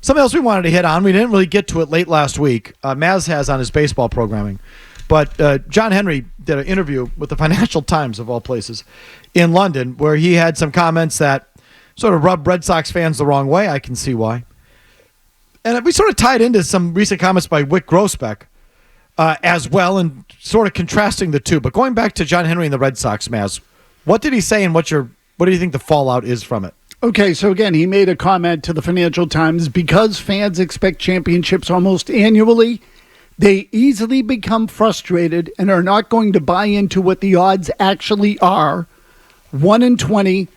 Something else we wanted to hit on, we didn't really get to it late last week. Mazz has on his baseball programming. But John Henry did an interview with the Financial Times, of all places, in London, where he had some comments that sort of rubbed Red Sox fans the wrong way. I can see why. And we sort of tied into some recent comments by Wyc Grousbeck as well, and sort of contrasting the two. But going back to John Henry and the Red Sox, Mazz, what did he say, and what do you think the fallout is from it? Okay, so again, he made a comment to the Financial Times. Because fans expect championships almost annually, they easily become frustrated and are not going to buy into what the odds actually are, 1-20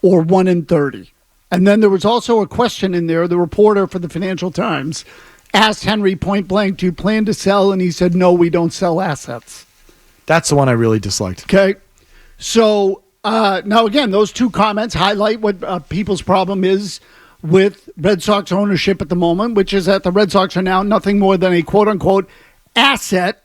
or 1-30. And then there was also a question in there. The reporter for the Financial Times asked Henry point blank, do you plan to sell? And he said, no, we don't sell assets. That's the one I really disliked. Okay. So now, again, those two comments highlight what people's problem is with Red Sox ownership at the moment, which is that the Red Sox are now nothing more than a quote-unquote asset,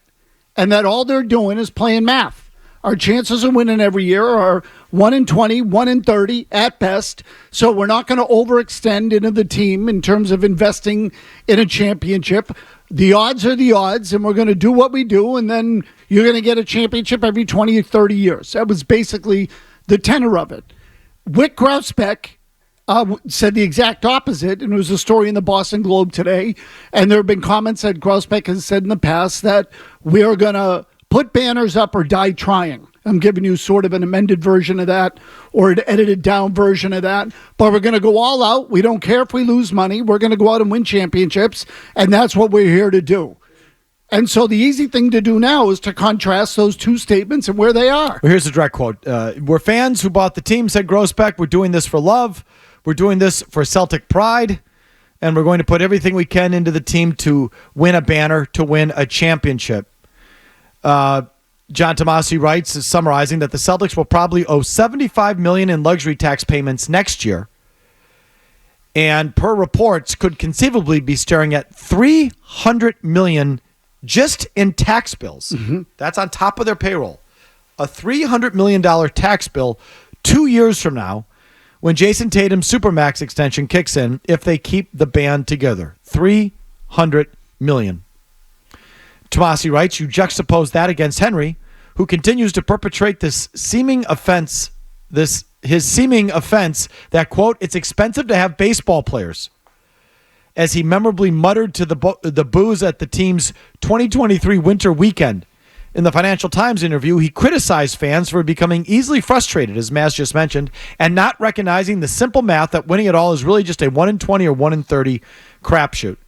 and that all they're doing is playing math. Our chances of winning every year are 1-20, 1-30 at best, so we're not going to overextend into the team in terms of investing in a championship. The odds are the odds, and we're going to do what we do, and then you're going to get a championship every 20 or 30 years. That was basically the tenor of it. Wyc Grousbeck said the exact opposite, and it was a story in the Boston Globe today. And there have been comments that Grousbeck has said in the past that we are going to put banners up or die trying. I'm giving you sort of an amended version of that or an edited down version of that. But we're going to go all out. We don't care if we lose money. We're going to go out and win championships, and that's what we're here to do. And so the easy thing to do now is to contrast those two statements and where they are. Well, here's a direct quote. We're fans who bought the team, said Grousbeck. We're doing this for love. We're doing this for Celtic pride, and we're going to put everything we can into the team to win a banner, to win a championship. John Tomasi writes, is summarizing, that the Celtics will probably owe $75 million in luxury tax payments next year, and per reports could conceivably be staring at $300 million just in tax bills. Mm-hmm. That's on top of their payroll. A $300 million tax bill 2 years from now, when Jason Tatum's Supermax extension kicks in, if they keep the band together. $300 million. Tomasi writes, you juxtapose that against Henry, who continues to perpetrate his seeming offense that, quote, it's expensive to have baseball players. As he memorably muttered to the boos at the team's 2023 winter weekend. In the Financial Times interview, he criticized fans for becoming easily frustrated, as Mazz just mentioned, and not recognizing the simple math that winning it all is really just a 1-20 or 1-30 crapshoot.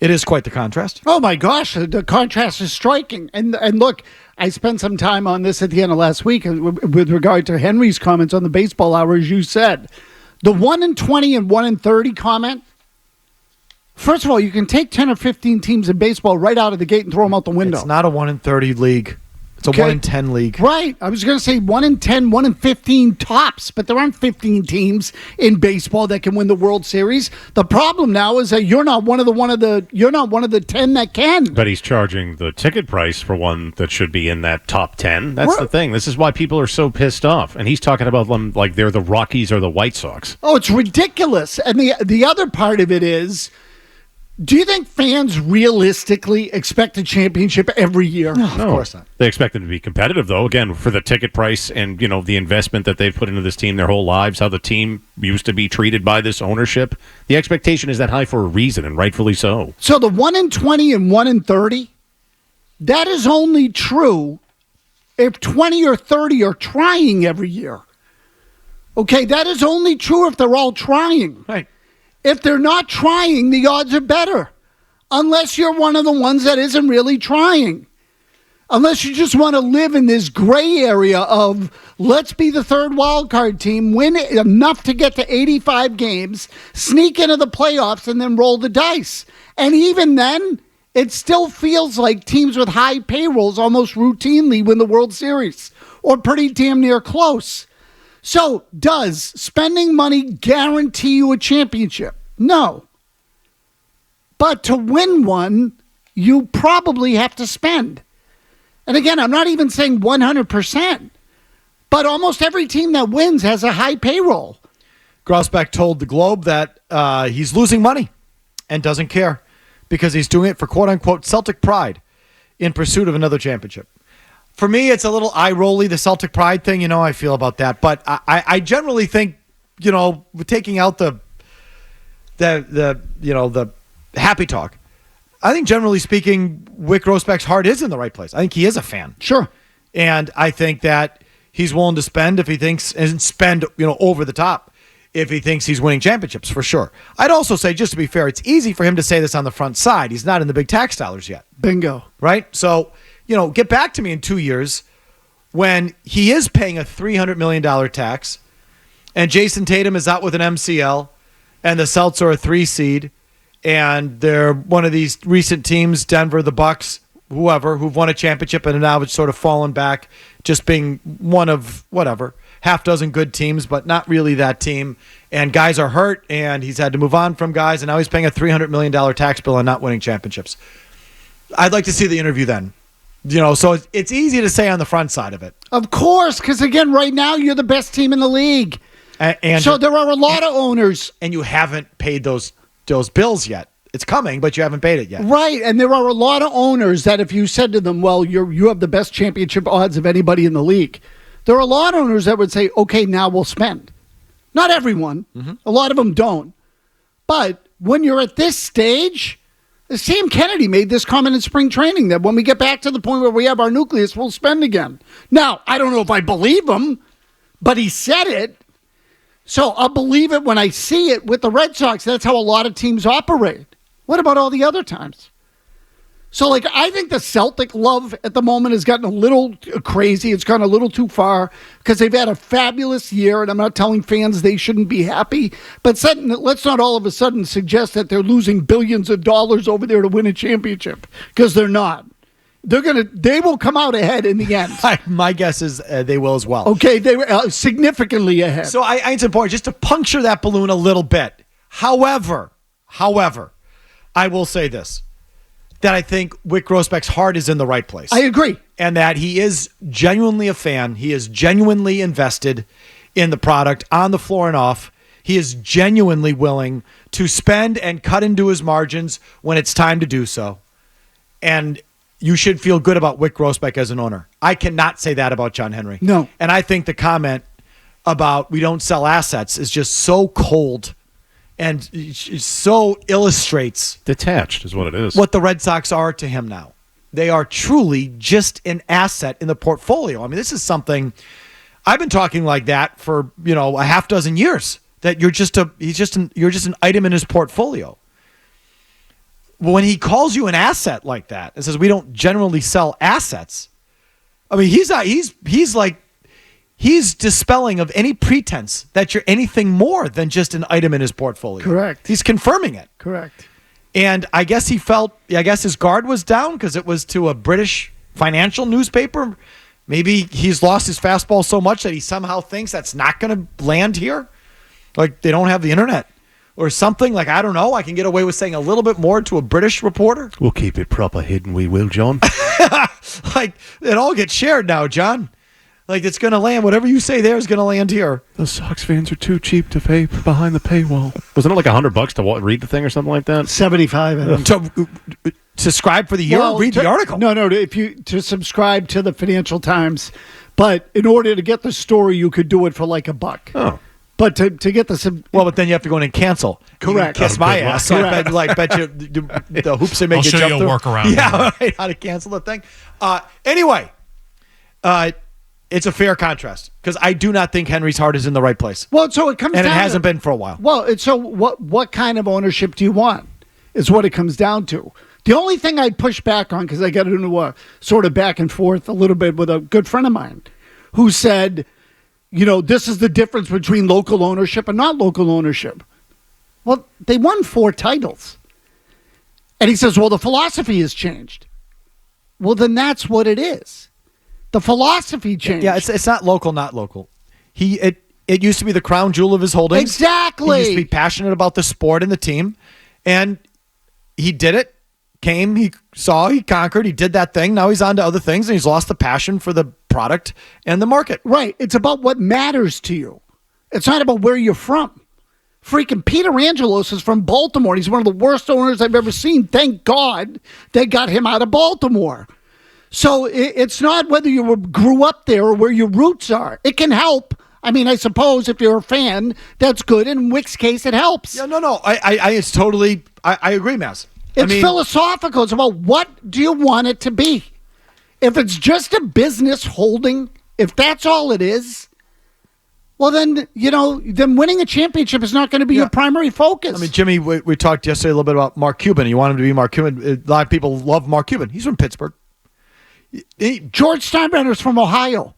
It is quite the contrast. Oh, my gosh. The contrast is striking. And look, I spent some time on this at the end of last week with regard to Henry's comments on the baseball hour, as you said. The 1-20 and 1-30 comment, first of all, you can take 10 or 15 teams in baseball right out of the gate and throw them out the window. It's not a 1-30 league. It's a 1-10 league. Right. I was going to say 1-10, 1-15 tops, but there aren't 15 teams in baseball that can win the World Series. The problem now is that you're not one of the 10 that can. But he's charging the ticket price for one that should be in that top 10. That's the thing. This is why people are so pissed off. And he's talking about them like they're the Rockies or the White Sox. Oh, it's ridiculous. And the other part of it is, do you think fans realistically expect a championship every year? No, of course not. They expect them to be competitive, though, again, for the ticket price and, the investment that they've put into this team their whole lives, how the team used to be treated by this ownership. The expectation is that high for a reason, and rightfully so. So the 1-20 and 1-30, that is only true if 20 or 30 are trying every year. Okay, that is only true if they're all trying. Right. If they're not trying, the odds are better. Unless you're one of the ones that isn't really trying. Unless you just want to live in this gray area of, let's be the third wild card team, win enough to get to 85 games, sneak into the playoffs, and then roll the dice. And even then, it still feels like teams with high payrolls almost routinely win the World Series, or pretty damn near close. So, does spending money guarantee you a championship? No. But to win one, you probably have to spend. And again, I'm not even saying 100%, but almost every team that wins has a high payroll. Grousbeck told the Globe that he's losing money. and doesn't care because he's doing it for quote-unquote Celtic pride in pursuit of another championship. For me, it's a little eye-rolly, the Celtic pride thing. You know how I feel about that. But I generally think, taking out the happy talk, I think generally speaking, Wyc Grousbeck's heart is in the right place. I think he is a fan. Sure. And I think that he's willing to spend if he thinks, and spend, over the top if he thinks he's winning championships, for sure. I'd also say, just to be fair, it's easy for him to say this on the front side. He's not in the big tax dollars yet. Bingo. Right? So, get back to me in 2 years when he is paying a $300 million tax and Jason Tatum is out with an MCL and the Celtics are a 3 seed and they're one of these recent teams, Denver, the Bucks, whoever, who've won a championship and now it's sort of fallen back, just being one of half dozen good teams, but not really that team. And guys are hurt and he's had to move on from guys and now he's paying a $300 million tax bill and not winning championships. I'd like to see the interview then. So it's easy to say on the front side of it. Of course, because again, right now you're the best team in the league. And so there are a lot of owners. And you haven't paid those bills yet. It's coming, but you haven't paid it yet. Right, and there are a lot of owners that if you said to them, well, you have the best championship odds of anybody in the league, there are a lot of owners that would say, okay, now we'll spend. Not everyone. Mm-hmm. A lot of them don't. But when you're at this stage, Sam Kennedy made this comment in spring training that when we get back to the point where we have our nucleus, we'll spend again. Now, I don't know if I believe him, but he said it. So I'll believe it when I see it with the Red Sox. That's how a lot of teams operate. What about all the other times? So, I think the Celtic love at the moment has gotten a little crazy. It's gone a little too far because they've had a fabulous year, and I'm not telling fans they shouldn't be happy. But let's not all of a sudden suggest that they're losing billions of dollars over there to win a championship because they're not. They will come out ahead in the end. My guess is they will as well. Okay, they were significantly ahead. So I think it's important just to puncture that balloon a little bit. However, I will say this, that I think Wyc Grousbeck's heart is in the right place. I agree. And that he is genuinely a fan. He is genuinely invested in the product on the floor and off. He is genuinely willing to spend and cut into his margins when it's time to do so. And you should feel good about Wyc Grousbeck as an owner. I cannot say that about John Henry. No. And I think the comment about we don't sell assets is just so cold and so illustrates detached is what it is. What the Red Sox are to him now. They are truly just an asset in the portfolio. I mean, this is something I've been talking like that for, a half dozen years, that you're just an item in his portfolio. When he calls you an asset like that and says we don't generally sell assets, I mean, he's dispelling of any pretense that you're anything more than just an item in his portfolio. Correct. He's confirming it. Correct. And I guess his guard was down because it was to a British financial newspaper. Maybe he's lost his fastball so much that he somehow thinks that's not going to land here. Like they don't have the internet or something. I don't know. I can get away with saying a little bit more to a British reporter. We'll keep it proper hidden, we will, John. It all gets shared now, John. It's going to land. Whatever you say there is going to land here. The Sox fans are too cheap to pay behind the paywall. Wasn't it $100 to read the thing or something like that? 75. To subscribe for the year? Read the article. No. To subscribe to the Financial Times. But in order to get the story, you could do it for $1. Oh. But to get the... but then you have to go in and cancel. Correct. Kiss my ass. So I bet you the hoops they make I'll you show jump you a through. workaround. Yeah, right. How to cancel the thing. Anyway, it's a fair contrast because I do not think Henry's heart is in the right place. Well, so it comes down and it hasn't been for a while. Well, so what kind of ownership do you want is what it comes down to. The only thing I'd push back on, because I got into a sort of back and forth a little bit with a good friend of mine who said, this is the difference between local ownership and not local ownership. Well, they won 4 titles. And he says, well, the philosophy has changed. Well, then that's what it is. The philosophy changed. Yeah, it's not local, not local. It used to be the crown jewel of his holdings. Exactly. He used to be passionate about the sport and the team. And he did it. He saw, he conquered, he did that thing. Now he's on to other things, and he's lost the passion for the product and the market. Right. It's about what matters to you. It's not about where you're from. Freaking Peter Angelos is from Baltimore. He's one of the worst owners I've ever seen. Thank God they got him out of Baltimore. So it's not whether you grew up there or where your roots are. It can help. I mean, I suppose if you're a fan, that's good. In Wyc's case, it helps. Yeah, no. It's totally, I agree, Mazz. It's philosophical. It's about what do you want it to be? If it's just a business holding, if that's all it is, well, then, then winning a championship is not going to be your primary focus. I mean, Jimmy, we talked yesterday a little bit about Mark Cuban. You want him to be Mark Cuban. A lot of people love Mark Cuban. He's from Pittsburgh. George Steinbrenner's from Ohio.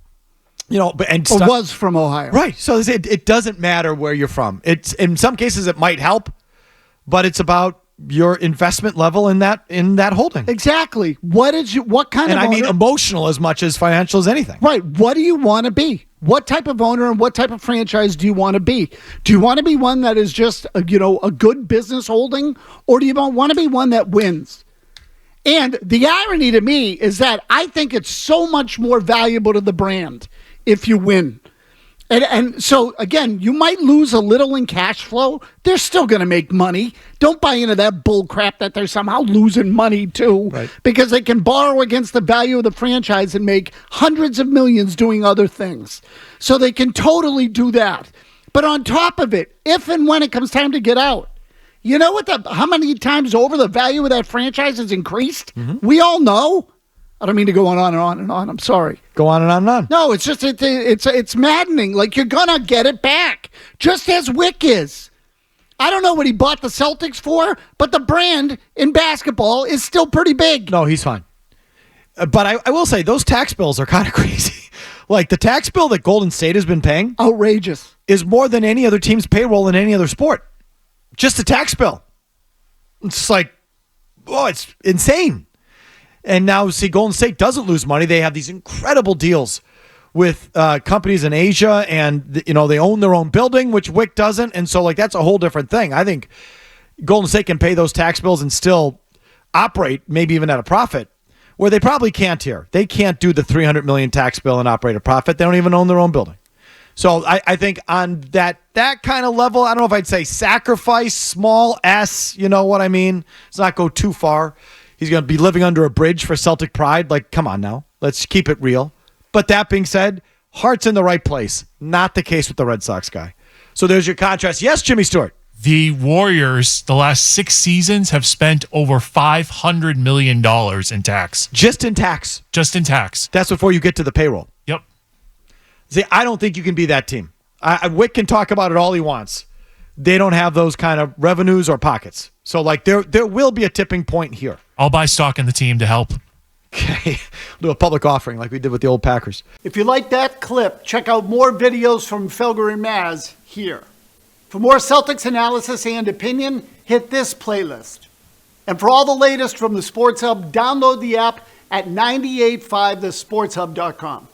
Was from Ohio. Right. So it doesn't matter where you're from. It's in some cases it might help, but it's about your investment level in that holding. Exactly. What kind of owner? I mean emotional as much as financial as anything. Right. What do you want to be? What type of owner and what type of franchise do you want to be? Do you want to be one that is just a good business holding, or do you want to be one that wins? And the irony to me is that I think it's so much more valuable to the brand if you win. And so, again, you might lose a little in cash flow. They're still going to make money. Don't buy into that bull crap that they're somehow losing money too, right, because they can borrow against the value of the franchise and make hundreds of millions doing other things. So they can totally do that. But on top of it, if and when it comes time to get out, you know how many times over the value of that franchise has increased? Mm-hmm. We all know. I don't mean to go on and on and on. I'm sorry. Go on and on and on. No, it's just it's maddening. Like, you're gonna get it back, just as Wyc is. I don't know what he bought the Celtics for, but the brand in basketball is still pretty big. No, he's fine. But I will say those tax bills are kind of crazy. Like, the tax bill that Golden State has been paying, outrageous, is more than any other team's payroll in any other sport. Just a tax bill. It's like, it's insane. And now, see, Golden State doesn't lose money. They have these incredible deals with companies in Asia, and they own their own building, which Wyc doesn't. And so, that's a whole different thing. I think Golden State can pay those tax bills and still operate, maybe even at a profit, where they probably can't here. They can't do the $300 million tax bill and operate a profit. They don't even own their own building. So I think on that kind of level, I don't know if I'd say sacrifice, small s, you know what I mean? Let's not go too far. He's going to be living under a bridge for Celtic pride. Like, come on now. Let's keep it real. But that being said, heart's in the right place. Not the case with the Red Sox guy. So there's your contrast. Yes, Jimmy Stewart. The Warriors, the last 6 seasons, have spent over $500 million in tax. Just in tax. Just in tax. That's before you get to the payroll. Yep. See, I don't think you can be that team. Wyc can talk about it all he wants. They don't have those kind of revenues or pockets. So, there will be a tipping point here. I'll buy stock in the team to help. Okay. Do a public offering like we did with the old Packers. If you like that clip, check out more videos from Felger and Mazz here. For more Celtics analysis and opinion, hit this playlist. And for all the latest from the Sports Hub, download the app at 985thesportshub.com.